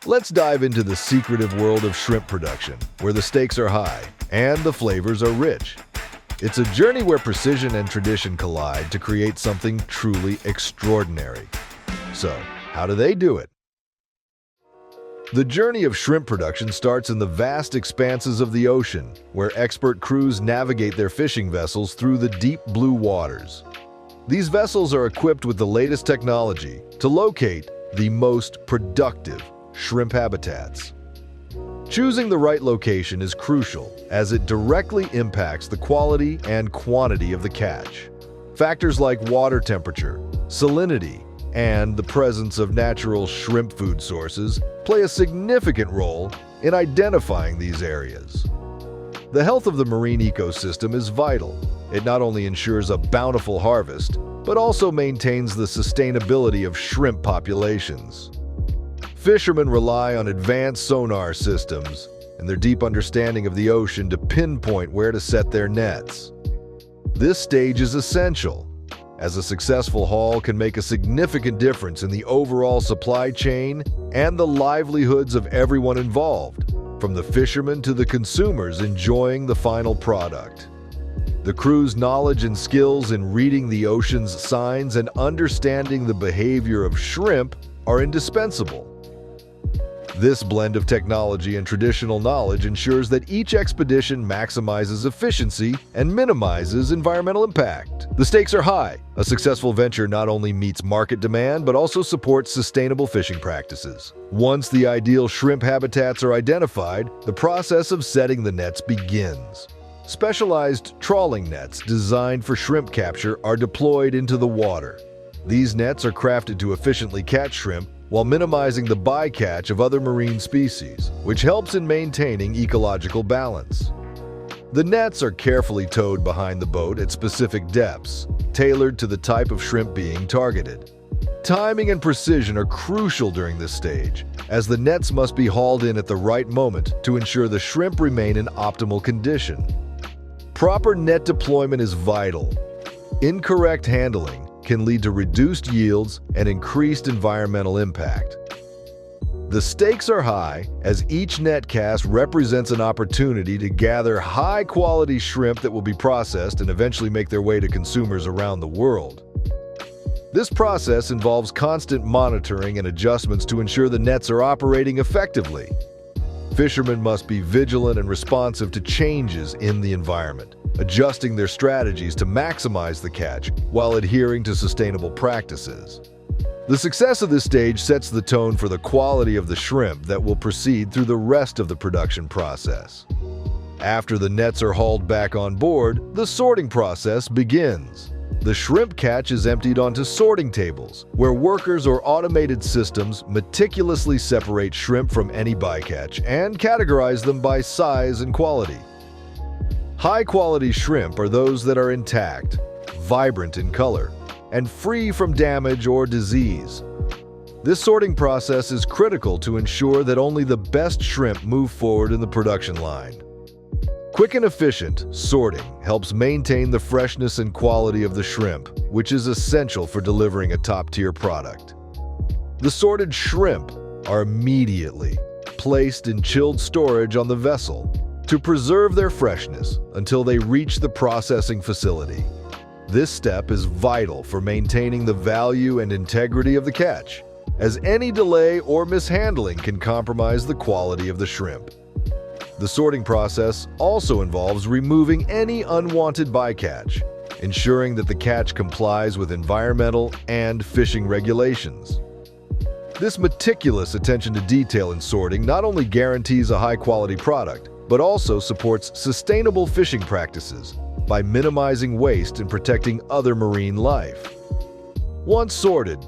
Let's dive into the secretive world of shrimp production, where the stakes are high and the flavors are rich. It's a journey where precision and tradition collide to create something truly extraordinary. So, how do they do it? The journey of shrimp production starts in the vast expanses of the ocean, where expert crews navigate their fishing vessels through the deep blue waters. These vessels are equipped with the latest technology to locate the most productive shrimp habitats. Choosing the right location is crucial, as it directly impacts the quality and quantity of the catch. Factors like water temperature, salinity, and the presence of natural shrimp food sources play a significant role in identifying these areas. The health of the marine ecosystem is vital. It not only ensures a bountiful harvest, but also maintains the sustainability of shrimp populations. Fishermen rely on advanced sonar systems and their deep understanding of the ocean to pinpoint where to set their nets. This stage is essential, as a successful haul can make a significant difference in the overall supply chain and the livelihoods of everyone involved, from the fishermen to the consumers enjoying the final product. The crew's knowledge and skills in reading the ocean's signs and understanding the behavior of shrimp are indispensable. This blend of technology and traditional knowledge ensures that each expedition maximizes efficiency and minimizes environmental impact. The stakes are high. A successful venture not only meets market demand, but also supports sustainable fishing practices. Once the ideal shrimp habitats are identified, the process of setting the nets begins. Specialized trawling nets designed for shrimp capture are deployed into the water. These nets are crafted to efficiently catch shrimp while minimizing the bycatch of other marine species, which helps in maintaining ecological balance. The nets are carefully towed behind the boat at specific depths, tailored to the type of shrimp being targeted. Timing and precision are crucial during this stage, as the nets must be hauled in at the right moment to ensure the shrimp remain in optimal condition. Proper net deployment is vital. Incorrect handling can lead to reduced yields and increased environmental impact. The stakes are high, as each net cast represents an opportunity to gather high-quality shrimp that will be processed and eventually make their way to consumers around the world. This process involves constant monitoring and adjustments to ensure the nets are operating effectively. Fishermen must be vigilant and responsive to changes in the environment, adjusting their strategies to maximize the catch while adhering to sustainable practices. The success of this stage sets the tone for the quality of the shrimp that will proceed through the rest of the production process. After the nets are hauled back on board, the sorting process begins. The shrimp catch is emptied onto sorting tables, where workers or automated systems meticulously separate shrimp from any bycatch and categorize them by size and quality. High-quality shrimp are those that are intact, vibrant in color, and free from damage or disease. This sorting process is critical to ensure that only the best shrimp move forward in the production line. Quick and efficient sorting helps maintain the freshness and quality of the shrimp, which is essential for delivering a top-tier product. The sorted shrimp are immediately placed in chilled storage on the vessel to preserve their freshness until they reach the processing facility. This step is vital for maintaining the value and integrity of the catch, as any delay or mishandling can compromise the quality of the shrimp. The sorting process also involves removing any unwanted bycatch, ensuring that the catch complies with environmental and fishing regulations. This meticulous attention to detail in sorting not only guarantees a high-quality product, but also supports sustainable fishing practices by minimizing waste and protecting other marine life. Once sorted,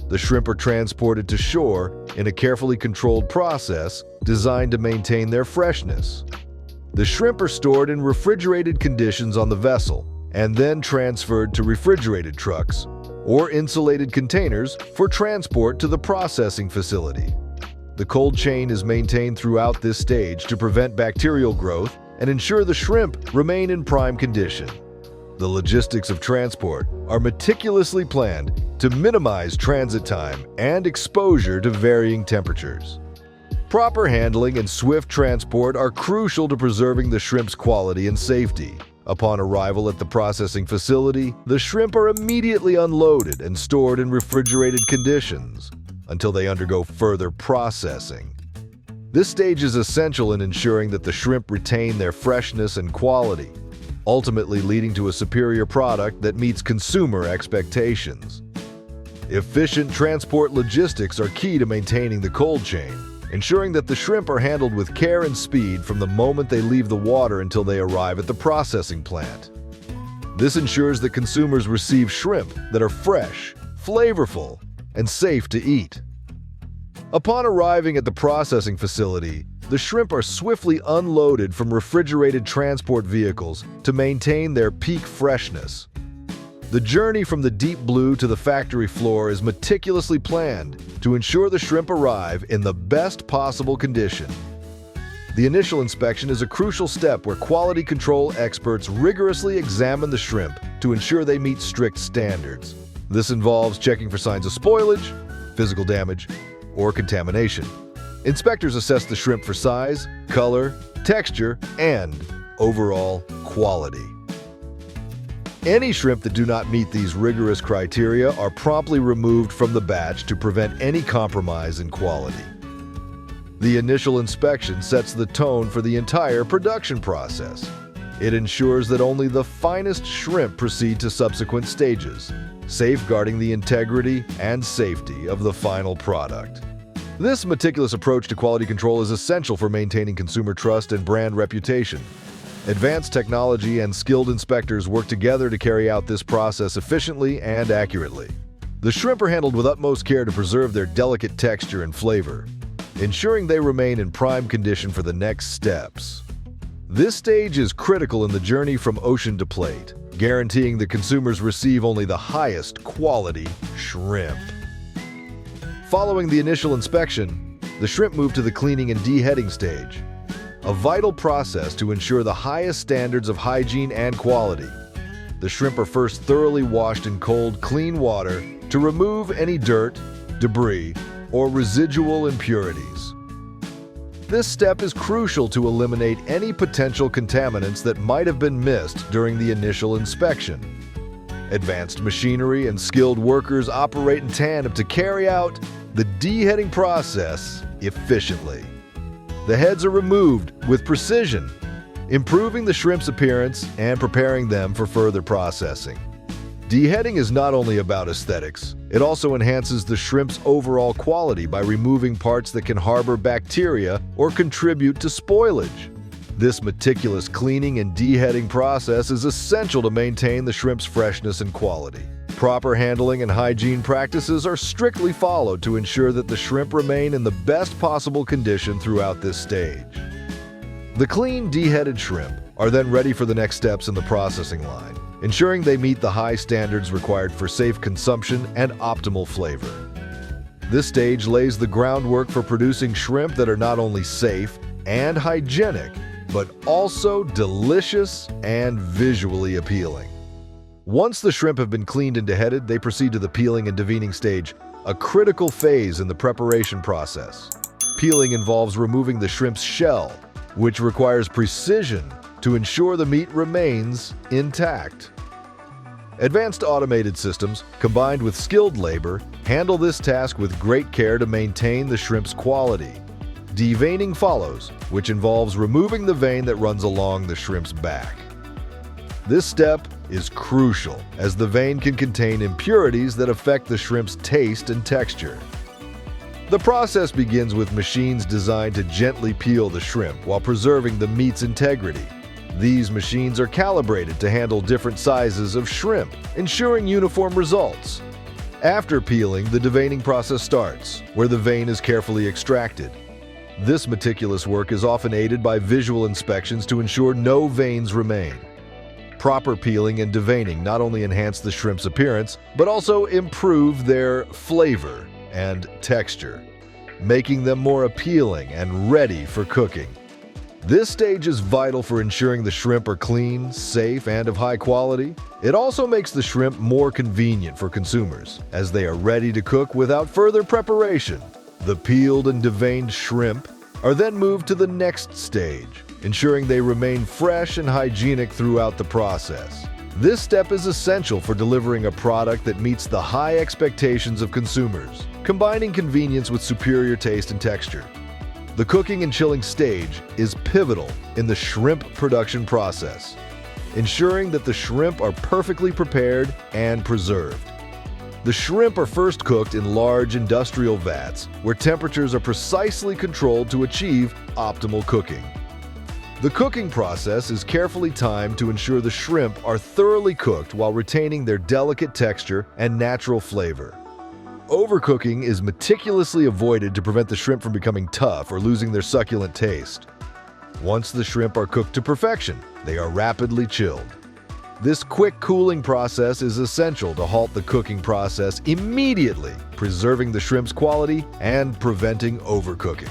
the shrimp are transported to shore in a carefully controlled process designed to maintain their freshness. The shrimp are stored in refrigerated conditions on the vessel and then transferred to refrigerated trucks or insulated containers for transport to the processing facility. The cold chain is maintained throughout this stage to prevent bacterial growth and ensure the shrimp remain in prime condition. The logistics of transport are meticulously planned to minimize transit time and exposure to varying temperatures. Proper handling and swift transport are crucial to preserving the shrimp's quality and safety. Upon arrival at the processing facility, the shrimp are immediately unloaded and stored in refrigerated conditions until they undergo further processing. This stage is essential in ensuring that the shrimp retain their freshness and quality, ultimately leading to a superior product that meets consumer expectations. Efficient transport logistics are key to maintaining the cold chain, ensuring that the shrimp are handled with care and speed from the moment they leave the water until they arrive at the processing plant. This ensures that consumers receive shrimp that are fresh, flavorful, and safe to eat. Upon arriving at the processing facility, the shrimp are swiftly unloaded from refrigerated transport vehicles to maintain their peak freshness. The journey from the deep blue to the factory floor is meticulously planned to ensure the shrimp arrive in the best possible condition. The initial inspection is a crucial step where quality control experts rigorously examine the shrimp to ensure they meet strict standards. This involves checking for signs of spoilage, physical damage, or contamination. Inspectors assess the shrimp for size, color, texture, and overall quality. Any shrimp that do not meet these rigorous criteria are promptly removed from the batch to prevent any compromise in quality. The initial inspection sets the tone for the entire production process. It ensures that only the finest shrimp proceed to subsequent stages, safeguarding the integrity and safety of the final product. This meticulous approach to quality control is essential for maintaining consumer trust and brand reputation. Advanced technology and skilled inspectors work together to carry out this process efficiently and accurately. The shrimp are handled with utmost care to preserve their delicate texture and flavor, ensuring they remain in prime condition for the next steps. This stage is critical in the journey from ocean to plate, guaranteeing that consumers receive only the highest quality shrimp. Following the initial inspection, the shrimp move to the cleaning and deheading stage, a vital process to ensure the highest standards of hygiene and quality. The shrimp are first thoroughly washed in cold, clean water to remove any dirt, debris, or residual impurities. This step is crucial to eliminate any potential contaminants that might have been missed during the initial inspection. Advanced machinery and skilled workers operate in tandem to carry out the deheading process efficiently. The heads are removed with precision, improving the shrimp's appearance and preparing them for further processing. Deheading is not only about aesthetics, it also enhances the shrimp's overall quality by removing parts that can harbor bacteria or contribute to spoilage. This meticulous cleaning and deheading process is essential to maintain the shrimp's freshness and quality. Proper handling and hygiene practices are strictly followed to ensure that the shrimp remain in the best possible condition throughout this stage. The clean, deheaded shrimp are then ready for the next steps in the processing line, ensuring they meet the high standards required for safe consumption and optimal flavor. This stage lays the groundwork for producing shrimp that are not only safe and hygienic, but also delicious and visually appealing. Once the shrimp have been cleaned and deheaded, they proceed to the peeling and deveining stage, a critical phase in the preparation process. Peeling involves removing the shrimp's shell, which requires precision to ensure the meat remains intact. Advanced automated systems, combined with skilled labor, handle this task with great care to maintain the shrimp's quality. Deveining follows, which involves removing the vein that runs along the shrimp's back. This step is crucial, as the vein can contain impurities that affect the shrimp's taste and texture. The process begins with machines designed to gently peel the shrimp while preserving the meat's integrity. These machines are calibrated to handle different sizes of shrimp, ensuring uniform results. After peeling, the deveining process starts, where the vein is carefully extracted. This meticulous work is often aided by visual inspections to ensure no veins remain. Proper peeling and deveining not only enhance the shrimp's appearance, but also improve their flavor and texture, making them more appealing and ready for cooking. This stage is vital for ensuring the shrimp are clean, safe, and of high quality. It also makes the shrimp more convenient for consumers, as they are ready to cook without further preparation. The peeled and deveined shrimp are then moved to the next stage, ensuring they remain fresh and hygienic throughout the process. This step is essential for delivering a product that meets the high expectations of consumers, combining convenience with superior taste and texture. The cooking and chilling stage is pivotal in the shrimp production process, ensuring that the shrimp are perfectly prepared and preserved. The shrimp are first cooked in large industrial vats, where temperatures are precisely controlled to achieve optimal cooking. The cooking process is carefully timed to ensure the shrimp are thoroughly cooked while retaining their delicate texture and natural flavor. Overcooking is meticulously avoided to prevent the shrimp from becoming tough or losing their succulent taste. Once the shrimp are cooked to perfection, they are rapidly chilled. This quick cooling process is essential to halt the cooking process immediately, preserving the shrimp's quality and preventing overcooking.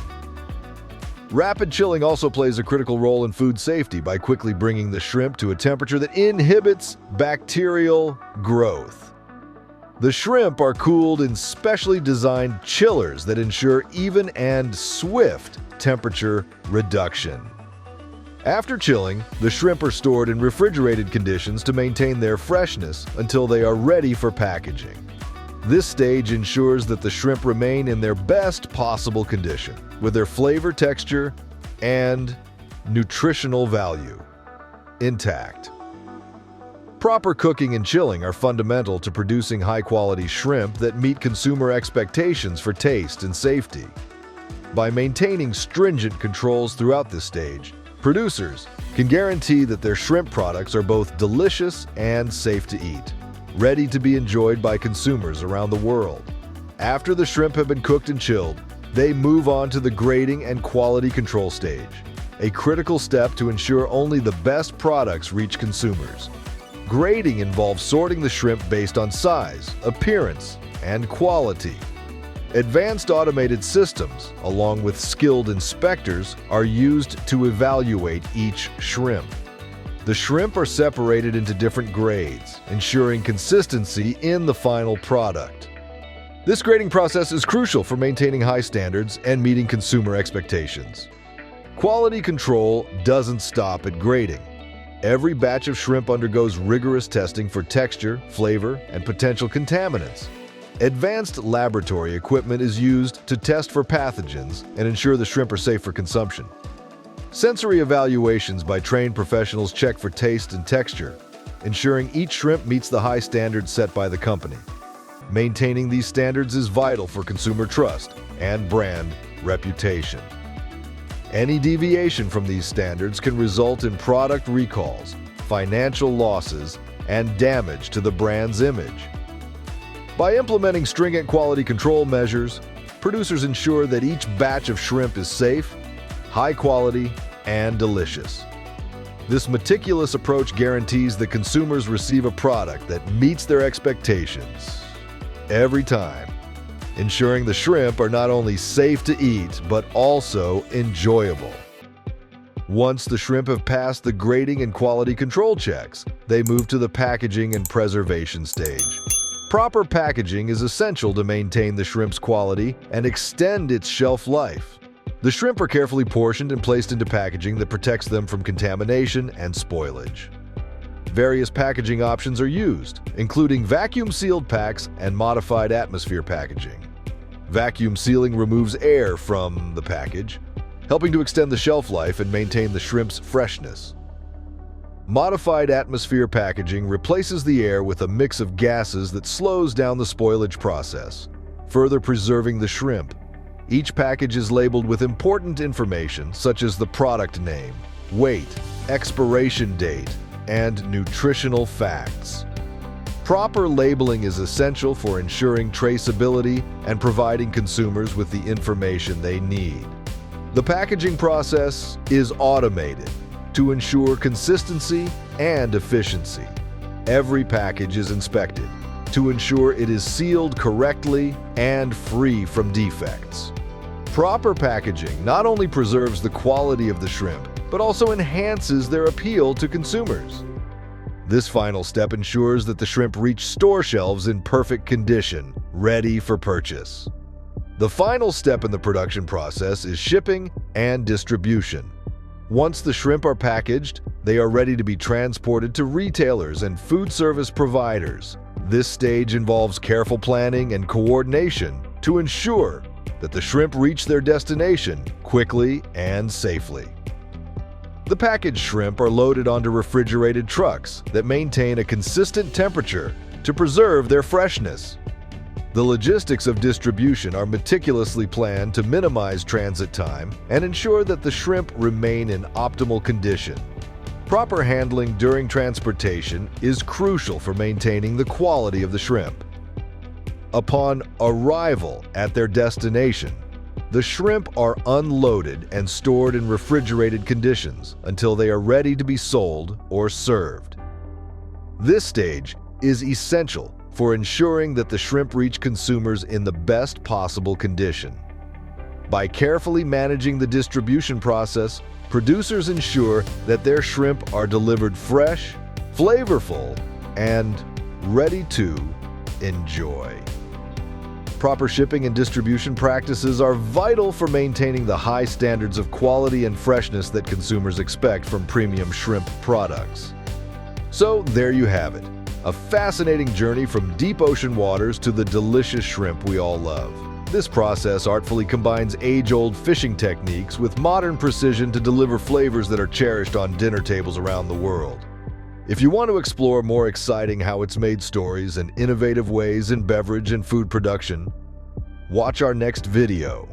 Rapid chilling also plays a critical role in food safety by quickly bringing the shrimp to a temperature that inhibits bacterial growth. The shrimp are cooled in specially designed chillers that ensure even and swift temperature reduction. After chilling, the shrimp are stored in refrigerated conditions to maintain their freshness until they are ready for packaging. This stage ensures that the shrimp remain in their best possible condition, with their flavor, texture, and nutritional value intact. Proper cooking and chilling are fundamental to producing high-quality shrimp that meet consumer expectations for taste and safety. By maintaining stringent controls throughout this stage, producers can guarantee that their shrimp products are both delicious and safe to eat, ready to be enjoyed by consumers around the world. After the shrimp have been cooked and chilled, they move on to the grading and quality control stage, a critical step to ensure only the best products reach consumers. Grading involves sorting the shrimp based on size, appearance, and quality. Advanced automated systems, along with skilled inspectors, are used to evaluate each shrimp. The shrimp are separated into different grades, ensuring consistency in the final product. This grading process is crucial for maintaining high standards and meeting consumer expectations. Quality control doesn't stop at grading. Every batch of shrimp undergoes rigorous testing for texture, flavor, and potential contaminants. Advanced laboratory equipment is used to test for pathogens and ensure the shrimp are safe for consumption. Sensory evaluations by trained professionals check for taste and texture, ensuring each shrimp meets the high standards set by the company. Maintaining these standards is vital for consumer trust and brand reputation. Any deviation from these standards can result in product recalls, financial losses, and damage to the brand's image. By implementing stringent quality control measures, producers ensure that each batch of shrimp is safe, high quality, and delicious. This meticulous approach guarantees that consumers receive a product that meets their expectations every time, ensuring the shrimp are not only safe to eat, but also enjoyable. Once the shrimp have passed the grading and quality control checks, they move to the packaging and preservation stage. Proper packaging is essential to maintain the shrimp's quality and extend its shelf life. The shrimp are carefully portioned and placed into packaging that protects them from contamination and spoilage. Various packaging options are used, including vacuum-sealed packs and modified atmosphere packaging. Vacuum sealing removes air from the package, helping to extend the shelf life and maintain the shrimp's freshness. Modified atmosphere packaging replaces the air with a mix of gases that slows down the spoilage process, further preserving the shrimp. Each package is labeled with important information such as the product name, weight, expiration date, and nutritional facts. Proper labeling is essential for ensuring traceability and providing consumers with the information they need. The packaging process is automated to ensure consistency and efficiency. Every package is inspected to ensure it is sealed correctly and free from defects. Proper packaging not only preserves the quality of the shrimp, but also enhances their appeal to consumers. This final step ensures that the shrimp reach store shelves in perfect condition, ready for purchase. The final step in the production process is shipping and distribution. Once the shrimp are packaged, they are ready to be transported to retailers and food service providers. This stage involves careful planning and coordination to ensure that the shrimp reach their destination quickly and safely. The packaged shrimp are loaded onto refrigerated trucks that maintain a consistent temperature to preserve their freshness. The logistics of distribution are meticulously planned to minimize transit time and ensure that the shrimp remain in optimal condition. Proper handling during transportation is crucial for maintaining the quality of the shrimp. Upon arrival at their destination, the shrimp are unloaded and stored in refrigerated conditions until they are ready to be sold or served. This stage is essential for ensuring that the shrimp reach consumers in the best possible condition. By carefully managing the distribution process, producers ensure that their shrimp are delivered fresh, flavorful, and ready to enjoy. Proper shipping and distribution practices are vital for maintaining the high standards of quality and freshness that consumers expect from premium shrimp products. So there you have it. A fascinating journey from deep ocean waters to the delicious shrimp we all love. This process artfully combines age-old fishing techniques with modern precision to deliver flavors that are cherished on dinner tables around the world. If you want to explore more exciting how it's made stories and innovative ways in beverage and food production, watch our next video.